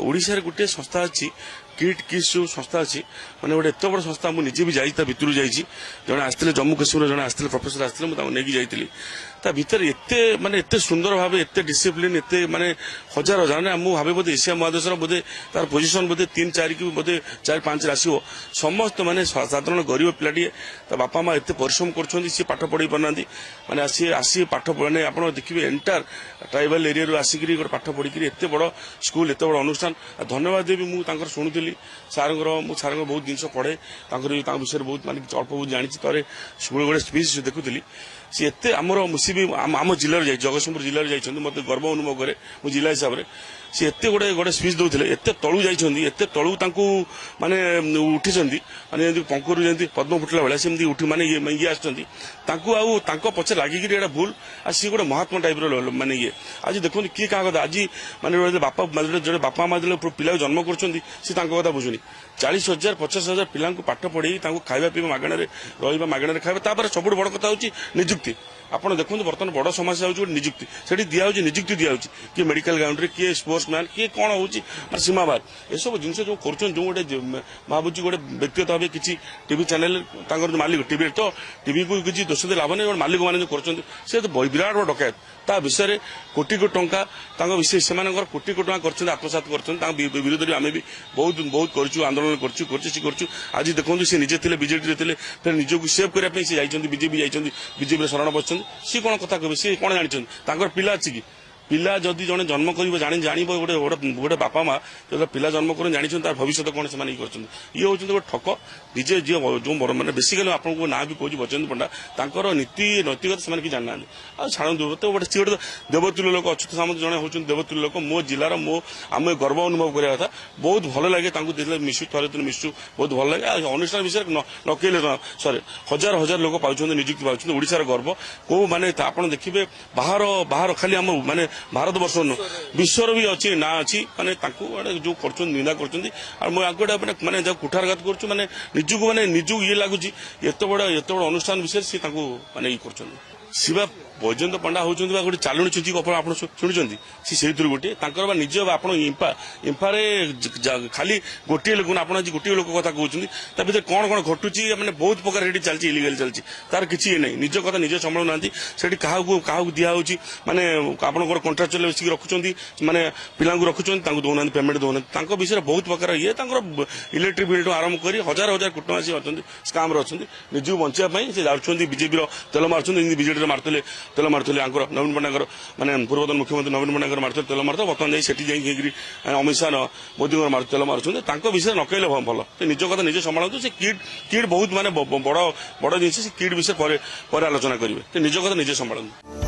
ओडिशा गोटे संस्था अच्छी किट किस जो संस्था अच्छी मैंने गोटे एत बड़ संस्था मुझे भी जाता भितर जाइए जड़े आसते जम्मू काश्मीर जड़े आसते प्रोफेसर आसते मुझे जाइली ता भीतर एत माने एत सुंदर भाव एत डिसिप्लिन एत माने हजार हजार ना मुझे भावे बोधे एशिया महादेश बोधे तार पोजिशन बोधे 3-4 की बोधे 4-5 आसो समस्त माने साधारण गरीब पिलाटी बापा माँ एत परिश्रम कर पाठ पढ़ी पारना माने आसी पाठ मैंने आप देखिए एंटायर ट्राइबल एरिया आसिक गोटे पाठ पढ़ी एत बड़ स्कूल एत बड़ अनुष्ठान धन्यवाद देवी मुझे शुणुली सार सार बहुत जिन पढ़े विषय बहुत माने अल्प बहुत जानी तारे स्कूल गोटे स्पीच देखुली सी एत आमर मुसी भी आम जिले में जगतसिंहपुर जिले में मत गर्व अनुभव करे मुझे जिला हिसाब से सी एत गोटे गोटे स्पीच दौले एत तलू जाइए एत तलू माने उठी माने पंकुर जमी पद्म फुटला भाई सेमती उठी माने ये आसता पचे लगिकी एटा भूल आ सी गोटे महात्मा टाइप माने ये आज देखो किए क्या कथा आज माने बापा जो बापा माँ जो पिला जन्म कर बुझुनी 40,000 50,000 पिला पाठ पढ़ी खावा पीवा मागणार रहा खावा सब बड़ कथा हूँ निजुक्ति आपड़ देखो बर्तमान बड़ समस्या हो निजुक्ति से दिया निजुक्ति दिया किए मेडिकल ग्राउंड में किए स्पोर्ट्स मैन किए कौन हो सीमा बार ये सब जिन जो कर गोटे भावुँ गोटे व्यक्तिगत भाव किसी टीवी चैनल मालिक टीवी तो टीवी को किसी दोष दे लाभ नहीं मालिक मैंने जो कर विराट बड़ डकैत ता विषय कोटी कोटी टंका विषय से कोटी कोटी कर आत्मसात कर विरोध में आम भी बहुत बहुत करूँ आंदोलन करूँ आज देखो सी निजे थे बीजेडी थे फिर निजक सेव करने से बीजेपी बीजेपी शरण बस सी कौन कथा कहे सी कौन जानते पिला अच्छी कि पिला जदि जड़े जन्म कर जान गोटे गोटे बापा माँ जो पिला जन्म कर जानी तार भविष्य कौन से ये हूँ गोटे ठक निजे जी जो मैंने बेसिकली आपको ना भी कह बचेन्द्र पंडा नीति नैतिकता से कि जाना आ छाड़ू तो गोटे सी गोटे देवतुल्य लोक अच्युत सामंत जड़े हूँ देवतुल्य लोक मो जिलार मो आम गर्व अनुभव करवा कथा बहुत भल लगे मिशु थे मिशु बहुत भल लगे अनुष्ठान विषय नकले सरी हजार हजार लोक पाँच निजुक्ति पाँच ओडार गर्व कौ माने आप देखिए बाहर बाहर खाली आम माने भारत वर्ष विश्वर भी अच्छी ना अच्छी माने जो कर निंदा कर माने जब कुठारघात कर माने निजुक माने निजुक ये लगुच एत बड़ अनुष्ठान विषय सी माने ये कर बैजयंत पंडा होती गोटे चालुणी चुची आप शुणी से गोटे निज आप इंफारे खाली गोटे लोक आप गोटे लोक कथा कहते भर कौन कौन घटुची मैंने बहुत प्रकार चलती इलिगल चलती तार किसी नहीं निज कथा निजे संभालू ना क्या दिया माने आप कंट्राक्चुअल बेसिक रखुच्च माने पिला रखुच्च दौना पेमेंट दौना विषय बहुत प्रकार ये इलेक्ट्रिक बिल आरंभ कर हजार हजार कुटुंबासी अच्छा स्काम अच्छा निजी बचाई से जाऊँच बीजेपी तेल मार्च बीजेडी मार्ते तेल मार्ते नवीन पंडा माने पूर्वतन मुख्यमंत्री नवीन पंडा मार्ते तेल मार्ते बर्तमान जाइए अमित शाह मोदी तेल मार्च विषय न कहले भल निज कथा निजे संभालतु से किट बहुत माने बड़ बड़ जिन किट विषय पर आलोचना करेंगे निज कथा निजे संभालतु।